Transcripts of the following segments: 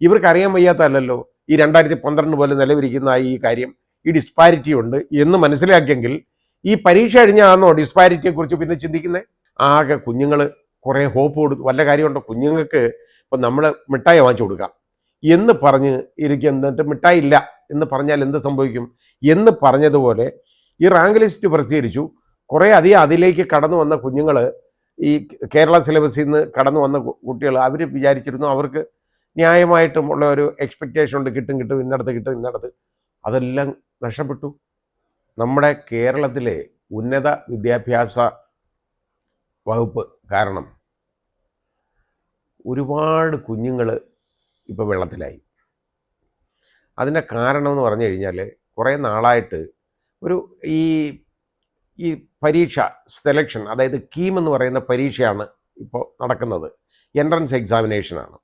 ഇവർക്ക് അറിയാൻ വയ്യാത്തതല്ലോ ഈ 2012 പോലെ നിലവിലിരിക്കുന്ന ഈ കാര്യം, ഈ ഡിസ്പാരിറ്റി ഉണ്ട് എന്ന് മനസ്സിലാക്കിയെങ്കിൽ ഈ പരീക്ഷ കഴിഞ്ഞാണോ ഡിസ്പാരിറ്റിയെക്കുറിച്ച് പിന്നെ ചിന്തിക്കുന്നത്? ആകെ കുഞ്ഞുങ്ങൾ കുറേ ഹോപ്പ് കൊടുത്തു. വല്ല കാര്യമുണ്ടോ? കുഞ്ഞുങ്ങൾക്ക് ഇപ്പം നമ്മൾ മിഠായി വാങ്ങിച്ചു കൊടുക്കാം എന്ന് പറഞ്ഞ് ഇരിക്കും, എന്നിട്ട് മിഠായി ഇല്ല എന്ന് പറഞ്ഞാൽ എന്ത് സംഭവിക്കും എന്ന് പറഞ്ഞതുപോലെ ഈ റാങ്ക് ലിസ്റ്റ് പ്രസിദ്ധീകരിച്ചു. കുറേ അധികം അതിലേക്ക് കടന്നു വന്ന കുഞ്ഞുങ്ങൾ, ഈ കേരള സിലബസിൽ നിന്ന് കടന്നു വന്ന കുട്ടികൾ, അവർ വിചാരിച്ചിരുന്നു അവർക്ക് ന്യായമായിട്ടുമുള്ള ഒരു എക്സ്പെക്റ്റേഷൻ ഉണ്ട്, കിട്ടും ഇന്നടത്ത്. അതെല്ലാം നഷ്ടപ്പെട്ടു. നമ്മുടെ കേരളത്തിലെ ഉന്നത വിദ്യാഭ്യാസ വകുപ്പ് കാരണം ഒരുപാട് കുഞ്ഞുങ്ങൾ ഇപ്പോൾ വെള്ളത്തിലായി. അതിൻ്റെ കാരണമെന്ന് പറഞ്ഞു കഴിഞ്ഞാൽ കുറേ നാളായിട്ട് ഒരു ഈ പരീക്ഷ സെലക്ഷൻ, അതായത് കീം എന്ന് പറയുന്ന പരീക്ഷയാണ് ഇപ്പോൾ നടക്കുന്നത്. എൻട്രൻസ് എക്സാമിനേഷനാണ്.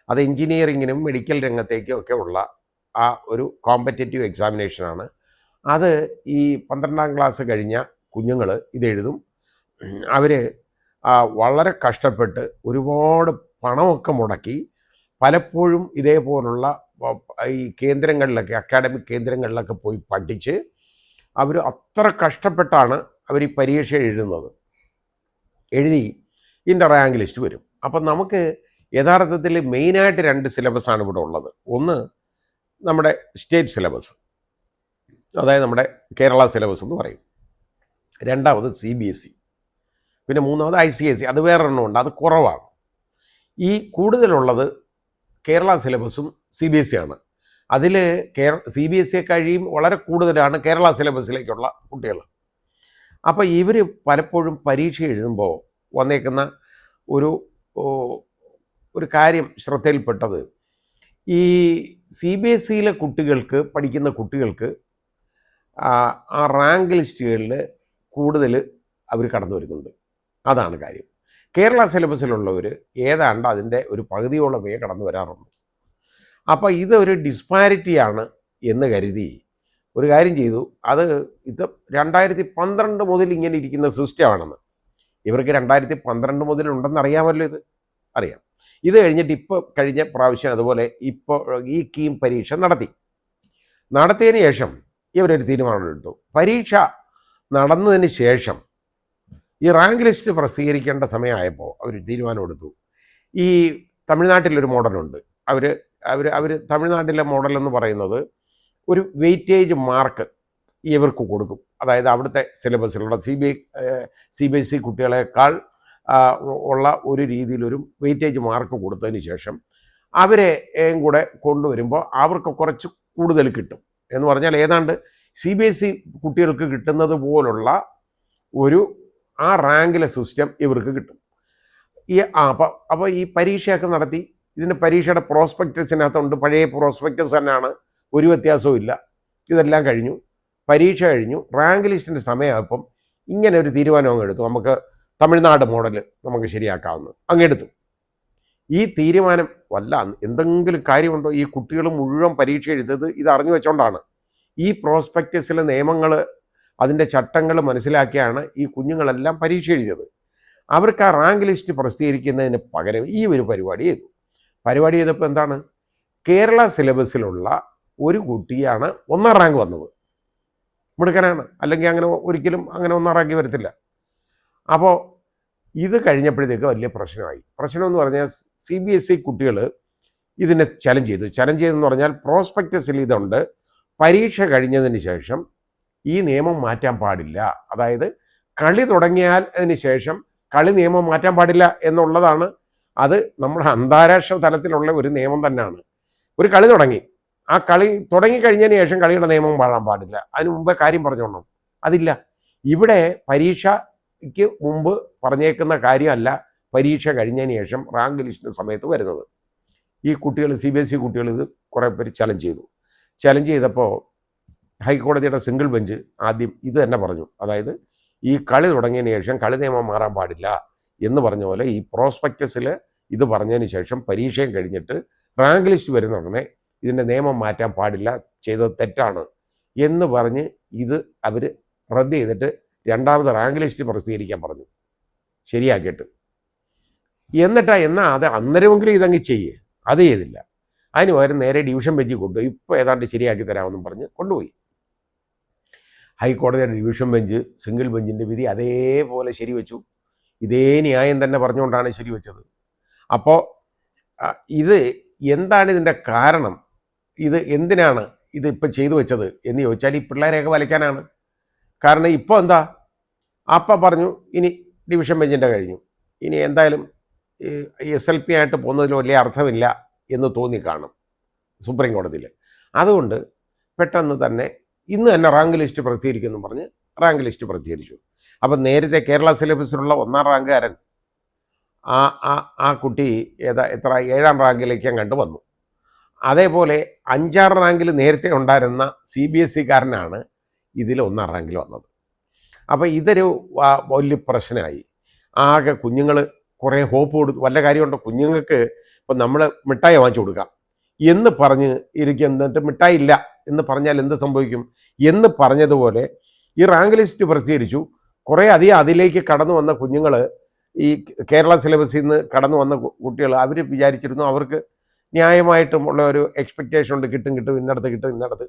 അത് എൻജിനീയറിങ്ങിനും മെഡിക്കൽ രംഗത്തേക്കും ഒക്കെ ഉള്ള ആ ഒരു കോമ്പറ്റേറ്റീവ് എക്സാമിനേഷനാണ്. അത് ഈ 12ാം ക്ലാസ് കഴിഞ്ഞ കുഞ്ഞുങ്ങൾ ഇതെഴുതും. അവർ വളരെ കഷ്ടപ്പെട്ട് ഒരുപാട് പണമൊക്കെ മുടക്കി പലപ്പോഴും ഇതേപോലുള്ള ഈ കേന്ദ്രങ്ങളിലൊക്കെ, അക്കാഡമിക് കേന്ദ്രങ്ങളിലൊക്കെ പോയി പഠിച്ച് അവർ അത്ര കഷ്ടപ്പെട്ടാണ് അവർ ഈ പരീക്ഷ എഴുതി ഇതിൻ്റെ റാങ്ക് ലിസ്റ്റ് വരും. അപ്പം നമുക്ക് യഥാർത്ഥത്തിൽ മെയിനായിട്ട് 2 സിലബസാണ് ഇവിടെ ഉള്ളത്. ഒന്ന് നമ്മുടെ സ്റ്റേറ്റ് സിലബസ്, അതായത് നമ്മുടെ കേരള സിലബസ് എന്ന് പറയും. രണ്ടാമത് CBSE, പിന്നെ മൂന്നാമത് ICSE. അത് വേറൊരെണ്ണമുണ്ട്, അത് കുറവാണ്. ഈ കൂടുതലുള്ളത് കേരള സിലബസും CBSE ആണ്. അതിൽ CBSE കഴിയും വളരെ കൂടുതലാണ് കേരള സിലബസിലേക്കുള്ള കുട്ടികൾ. അപ്പോൾ ഇവർ പലപ്പോഴും പരീക്ഷ എഴുതുമ്പോൾ വന്നേക്കുന്ന ഒരു കാര്യം ശ്രദ്ധയിൽപ്പെട്ടത്, ഈ CBSEയിലെ കുട്ടികൾക്ക്, പഠിക്കുന്ന കുട്ടികൾക്ക് ആ റാങ്ക് ലിസ്റ്റുകളിൽ കൂടുതൽ അവർ കടന്നു വരുന്നുണ്ട്. അതാണ് കാര്യം. കേരള സിലബസിലുള്ളവർ ഏതാണ്ട് അതിൻ്റെ ഒരു പകുതിയോളമേ കടന്നു വരാറുള്ളൂ. അപ്പോൾ ഇതൊരു ഡിസ്പാരിറ്റിയാണ് എന്ന് കരുതി ഒരു കാര്യം ചെയ്തു. ഇത് 2012 മുതൽ ഇങ്ങനെ ഇരിക്കുന്ന സിസ്റ്റമാണെന്ന്. ഇവർക്ക് 2012 മുതൽ ഉണ്ടെന്ന് അറിയാമല്ലോ. ഇത് അറിയാം. ഇത് കഴിഞ്ഞിട്ട് ഇപ്പോൾ കഴിഞ്ഞ പ്രാവശ്യം അതുപോലെ ഇപ്പോൾ ഈ കീം പരീക്ഷ നടത്തിയതിന് ശേഷം ഇവരൊരു തീരുമാനമെടുത്തു. പരീക്ഷ നടന്നതിന് ശേഷം ഈ റാങ്ക് ലിസ്റ്റ് പ്രസിദ്ധീകരിക്കേണ്ട സമയമായപ്പോൾ അവർ തീരുമാനമെടുത്തു. ഈ തമിഴ്നാട്ടിലൊരു മോഡലുണ്ട്. അവർ തമിഴ്നാട്ടിലെ മോഡൽ എന്ന് പറയുന്നത് ഒരു വെയിറ്റേജ് മാർക്ക് ഇവർക്ക് കൊടുക്കും. അതായത് അവിടുത്തെ സിലബസിലുള്ള CBSE കുട്ടികളെക്കാൾ ഉള്ള ഒരു രീതിയിലൊരു വെയിറ്റേജ് മാർക്ക് കൊടുത്തതിന് ശേഷം അവരെയും കൂടെ കൊണ്ടുവരുമ്പോൾ അവർക്ക് കുറച്ച് കൂടുതൽ കിട്ടും. എന്ന് പറഞ്ഞാൽ ഏതാണ്ട് CBSE കുട്ടികൾക്ക് കിട്ടുന്നത് പോലുള്ള ഒരു ആ റാങ്കിലെ സിസ്റ്റം ഇവർക്ക് കിട്ടും. അപ്പോൾ ഈ പരീക്ഷയൊക്കെ നടത്തി. ഇതിൻ്റെ പരീക്ഷയുടെ പ്രോസ്പെക്ടസിനകത്തുണ്ട്, പഴയ പ്രോസ്പെക്ടസ് തന്നെയാണ്, ഒരു വ്യത്യാസവും ഇല്ല. ഇതെല്ലാം കഴിഞ്ഞു, പരീക്ഷ കഴിഞ്ഞു, റാങ്ക് ലിസ്റ്റിൻ്റെ സമയമായപ്പം ഇങ്ങനെ ഒരു തീരുമാനം അങ്ങെടുത്തു. നമുക്ക് തമിഴ്നാട് മോഡൽ നമുക്ക് ശരിയാക്കാവുന്നത് അങ്ങെടുത്തു. ഈ തീരുമാനം എന്തെങ്കിലും കാര്യമുണ്ടോ? ഈ കുട്ടികൾ മുഴുവൻ പരീക്ഷ എഴുതത് ഇത് അറിഞ്ഞു വെച്ചോണ്ടാണ്. ഈ പ്രോസ്പെക്ടസിലെ നിയമങ്ങൾ, അതിൻ്റെ ചട്ടങ്ങൾ മനസ്സിലാക്കിയാണ് ഈ കുഞ്ഞുങ്ങളെല്ലാം പരീക്ഷ എഴുതിയത്. അവർക്ക് ആ റാങ്ക് ലിസ്റ്റ് പ്രസിദ്ധീകരിക്കുന്നതിന് പകരം ഈ ഒരു പരിപാടി ചെയ്തപ്പോൾ എന്താണ്, കേരള സിലബസിലുള്ള ഒരു കുട്ടിയാണ് 1ാം റാങ്ക് വന്നത്. മിടുക്കനാണ്, അല്ലെങ്കിൽ അങ്ങനെ ഒരിക്കലും അങ്ങനെ 1ാം റാങ്ക് വരത്തില്ല. അപ്പോൾ ഇത് കഴിഞ്ഞപ്പോഴത്തേക്ക് വലിയ പ്രശ്നമായി. പ്രശ്നമെന്ന് പറഞ്ഞാൽ CBSE കുട്ടികൾ ഇതിനെ ചലഞ്ച് ചെയ്തെന്ന് പറഞ്ഞാൽ പ്രോസ്പെക്ടസിൽ ഇതുണ്ട്, പരീക്ഷ കഴിഞ്ഞതിന് ശേഷം ഈ നിയമം മാറ്റാൻ പാടില്ല. അതായത് കളി തുടങ്ങിയാൽ അതിന് ശേഷം കളി നിയമം മാറ്റാൻ പാടില്ല എന്നുള്ളതാണ്. അത് നമ്മുടെ അന്താരാഷ്ട്ര തലത്തിലുള്ള ഒരു നിയമം തന്നെയാണ്. ഒരു കളി തുടങ്ങി, ആ കളി തുടങ്ങിക്കഴിഞ്ഞതിന് ശേഷം കളിയുടെ നിയമം പാടാൻ പാടില്ല. അതിന് മുമ്പേ കാര്യം പറഞ്ഞോണം, അതില്ല. ഇവിടെ പരീക്ഷയ്ക്ക് മുമ്പ് പറഞ്ഞേക്കുന്ന കാര്യമല്ല പരീക്ഷ കഴിഞ്ഞതിന് ശേഷം റാങ്ക് ലിസ്റ്റിൻ്റെ സമയത്ത് വരുന്നത്. ഈ കുട്ടികൾ, CBSE കുട്ടികൾ ഇത് കുറേ പേര് ചലഞ്ച് ചെയ്തപ്പോൾ ഹൈക്കോടതിയുടെ സിംഗിൾ ബെഞ്ച് ആദ്യം ഇത് തന്നെ പറഞ്ഞു. അതായത് ഈ കളി തുടങ്ങിയതിന് ശേഷം കളി നിയമം മാറാൻ പാടില്ല എന്ന് പറഞ്ഞ പോലെ ഈ പ്രോസ്പെക്ടസിൽ ഇത് പറഞ്ഞതിന് ശേഷം പരീക്ഷയും കഴിഞ്ഞിട്ട് റാങ്ക് ലിസ്റ്റ് വരുന്ന ഉടനെ ഇതിൻ്റെ നിയമം മാറ്റാൻ പാടില്ല, ചെയ്തത് തെറ്റാണ് എന്ന് പറഞ്ഞ് ഇത് അവർ റദ്ദ് ചെയ്തിട്ട് 2ാമത് റാങ്ക് ലിസ്റ്റ് പ്രസിദ്ധീകരിക്കാൻ പറഞ്ഞു, ശരിയാക്കിയിട്ട്. എന്നാൽ അത് അന്നേരമെങ്കിലും ഇതങ്ങ് അത് ചെയ്തില്ല. അതിന് പകരം നേരെ ഡിവിഷൻ ബെഞ്ചിൽ കൊണ്ടുപോയി ഇപ്പോൾ ഏതാണ്ട് ശരിയാക്കി തരാമെന്നും പറഞ്ഞ് കൊണ്ടുപോയി. ഹൈക്കോടതിയുടെ ഡിവിഷൻ ബെഞ്ച് സിംഗിൾ ബെഞ്ചിൻ്റെ വിധി അതേപോലെ ശരിവെച്ചു. ഇതേ ന്യായം തന്നെ പറഞ്ഞുകൊണ്ടാണ് ശരിവെച്ചത്. അപ്പോൾ ഇത് എന്താണ് ഇതിൻ്റെ കാരണം, ഇത് എന്തിനാണ് ഇതിപ്പോൾ ചെയ്തു വെച്ചത് എന്ന് ചോദിച്ചാൽ ഈ പിള്ളേരെയൊക്കെ വലയ്ക്കാനാണ്. കാരണം ഇപ്പോൾ എന്താ, അപ്പം പറഞ്ഞു ഇനി ഡിവിഷൻ ബെഞ്ചിൻ്റെ കഴിഞ്ഞു, ഇനി എന്തായാലും SLP ആയിട്ട് പോകുന്നതിൽ വലിയ അർത്ഥമില്ല എന്ന് തോന്നിക്കാണും സുപ്രീം കോടതിയിൽ. അതുകൊണ്ട് പെട്ടെന്ന് തന്നെ ഇന്ന് തന്നെ റാങ്ക് ലിസ്റ്റ് പ്രസിദ്ധീകരിക്കുമെന്ന് പറഞ്ഞ് റാങ്ക് ലിസ്റ്റ് പ്രസിദ്ധീകരിച്ചു. അപ്പം നേരത്തെ കേരള സിലബസിലുള്ള 1ാം റാങ്കുകാരൻ ആ കുട്ടി എത്ര 7ാം റാങ്കിലേക്ക് കണ്ടു വന്നു. അതേപോലെ 5ാം റാങ്കിൽ നേരത്തെ ഉണ്ടായിരുന്ന CBSE-കാരനാണ് ഇതിൽ 1ാം റാങ്കിൽ വന്നത്. അപ്പോൾ ഇതൊരു വലിയ പ്രശ്നമായി. ആകെ കുഞ്ഞുങ്ങൾ കുറേ ഹോപ്പ് കൊടുത്തു. വല്ല കാര്യമുണ്ടോ? കുഞ്ഞുങ്ങൾക്ക് ഇപ്പം നമ്മൾ മിഠായി വാങ്ങിച്ചു കൊടുക്കാം എന്ന് പറഞ്ഞ് ഇരിക്കും, എന്നിട്ട് മിഠായി ഇല്ല എന്ന് പറഞ്ഞാൽ എന്ത് സംഭവിക്കും എന്ന് പറഞ്ഞതുപോലെ ഈ റാങ്ക് ലിസ്റ്റ് പ്രസിദ്ധീകരിച്ചു. കുറേ അധികം അതിലേക്ക് കടന്നു വന്ന കുഞ്ഞുങ്ങൾ, ഈ കേരള സിലബസിൽ നിന്ന് കടന്നു വന്ന കുട്ടികൾ, അവർ വിചാരിച്ചിരുന്നു അവർക്ക് ന്യായമായിട്ടുമുള്ള ഒരു എക്സ്പെക്റ്റേഷൻ ഉണ്ട്, കിട്ടും ഇന്നടത്ത്.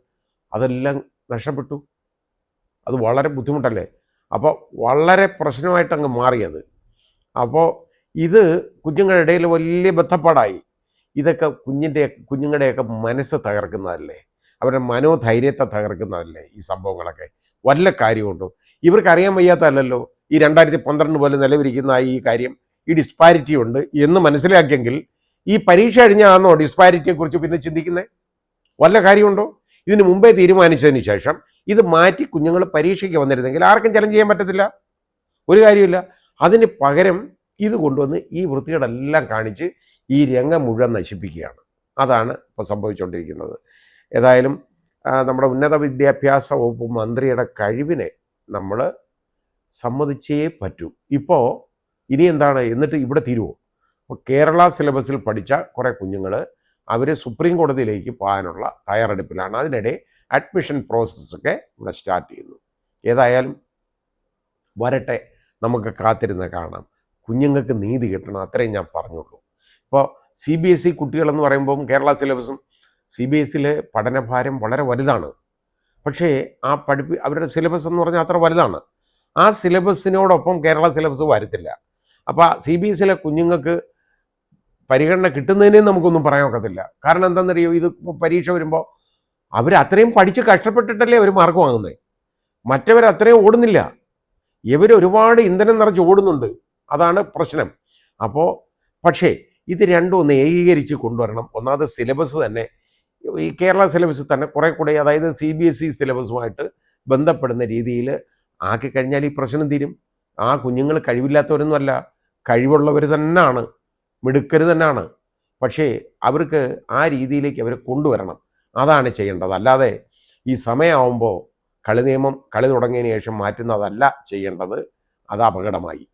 അതെല്ലാം നഷ്ടപ്പെട്ടു. അത് വളരെ ബുദ്ധിമുട്ടല്ലേ? അപ്പോൾ വളരെ പ്രശ്നമായിട്ട് അങ്ങ് മാറിയത്. അപ്പോൾ ഇത് കുഞ്ഞുങ്ങളുടെ ഇടയിൽ വലിയ ബന്ധപ്പാടായി. ഇതൊക്കെ കുഞ്ഞുങ്ങളുടെയൊക്കെ മനസ്സ് തകർക്കുന്നതല്ലേ, അവരുടെ മനോധൈര്യത്തെ തകർക്കുന്നതല്ലേ ഈ സംഭവങ്ങളൊക്കെ. വല്ല കാര്യമുണ്ടോ? ഇവർക്കറിയാൻ വയ്യാത്തല്ലോ ഈ 2012 പോലെ നിലവിലിരിക്കുന്ന ഈ കാര്യം, ഈ ഡിസ്പാരിറ്റി ഉണ്ട് എന്ന് മനസ്സിലാക്കിയെങ്കിൽ ഈ പരീക്ഷ കഴിഞ്ഞാണോ ഡിസ്പാരിറ്റിയെക്കുറിച്ച് പിന്നെ ചിന്തിക്കുന്നത്? വല്ല കാര്യമുണ്ടോ? ഇതിന് മുമ്പേ തീരുമാനിച്ചതിന് ശേഷം ഇത് മാറ്റി കുഞ്ഞുങ്ങൾ പരീക്ഷയ്ക്ക് വന്നിരുന്നെങ്കിൽ ആർക്കും ചലഞ്ച് ചെയ്യാൻ പറ്റത്തില്ല, ഒരു കാര്യമില്ല. അതിന് പകരം ഇത് കൊണ്ടുവന്ന് ഈ വൃത്തികേടെല്ലാം കാണിച്ച് ഈ രംഗം മുഴുവൻ നശിപ്പിക്കുകയാണ്. അതാണ് ഇപ്പോൾ സംഭവിച്ചുകൊണ്ടിരിക്കുന്നത്. ഏതായാലും നമ്മുടെ ഉന്നത വിദ്യാഭ്യാസ വകുപ്പ് മന്ത്രിയുടെ കഴിവിനെ നമ്മൾ സമ്മതിച്ചേ പറ്റൂ. ഇപ്പോൾ ഇനി എന്താണ്, എന്നിട്ട് ഇവിടെ തീരുമോ? അപ്പോൾ കേരള സിലബസിൽ പഠിച്ച കുറേ കുഞ്ഞുങ്ങൾ അവർ സുപ്രീം കോടതിയിലേക്ക് പോകാനുള്ള തയ്യാറെടുപ്പിലാണ്. അതിനിടെ അഡ്മിഷൻ പ്രോസസ്സൊക്കെ ഇവിടെ സ്റ്റാർട്ട് ചെയ്യുന്നു. ഏതായാലും വരട്ടെ, നമുക്ക് കാത്തിരുന്ന് കാണാം. കുഞ്ഞുങ്ങൾക്ക് നീതി കിട്ടണം, അത്രയും ഞാൻ പറഞ്ഞുള്ളൂ. ഇപ്പോൾ CBSE കുട്ടികളെന്ന് പറയുമ്പം കേരള സിലബസും CBSE-യിലെ പഠനഭാരം വളരെ വലുതാണ്. പക്ഷേ ആ അവരുടെ സിലബസ് എന്ന് പറഞ്ഞാൽ അത്ര വലുതാണ്. ആ സിലബസിനോടൊപ്പം കേരള സിലബസ് വരത്തില്ല. അപ്പോൾ CBSE-യിലെ കുഞ്ഞുങ്ങൾക്ക് പരിഗണന കിട്ടുന്നതിനേ നമുക്കൊന്നും പറയാൻ ഒക്കത്തില്ല. കാരണം എന്താണെന്നറിയോ, ഇത് പരീക്ഷ വരുമ്പോൾ അവർ അത്രയും പഠിച്ച് കഷ്ടപ്പെട്ടിട്ടല്ലേ അവർ മാർക്ക് വാങ്ങുന്നത്. മറ്റവരത്രയും ഓടുന്നില്ല, ഇവർ ഒരുപാട് ഇന്ധനം നിറച്ച് ഓടുന്നുണ്ട്. അതാണ് പ്രശ്നം. അപ്പോൾ പക്ഷേ ഇത് രണ്ടും ഒന്ന് ഏകീകരിച്ച് കൊണ്ടുവരണം. ഒന്നാമത് സിലബസ് തന്നെ ഈ കേരള സിലബസ് തന്നെ കുറേ കൂടെ, അതായത് CBSE സിലബസുമായിട്ട് ബന്ധപ്പെടുന്ന രീതിയിൽ ആക്കി കഴിഞ്ഞാൽ ഈ പ്രശ്നം തീരും. ആ കുഞ്ഞുങ്ങൾ കഴിവില്ലാത്തവരൊന്നുമല്ല, കഴിവുള്ളവർ തന്നെയാണ്, മിടുക്കർ തന്നെയാണ്. പക്ഷേ അവർക്ക് ആ രീതിയിലേക്ക് അവരെ കൊണ്ടുവരണം. അതാണ് ചെയ്യേണ്ടത്. അല്ലാതെ ഈ സമയമാകുമ്പോൾ കളി തുടങ്ങിയതിന് ശേഷം മാറ്റുന്നതല്ല ചെയ്യേണ്ടത്. അത് അപകടമായി.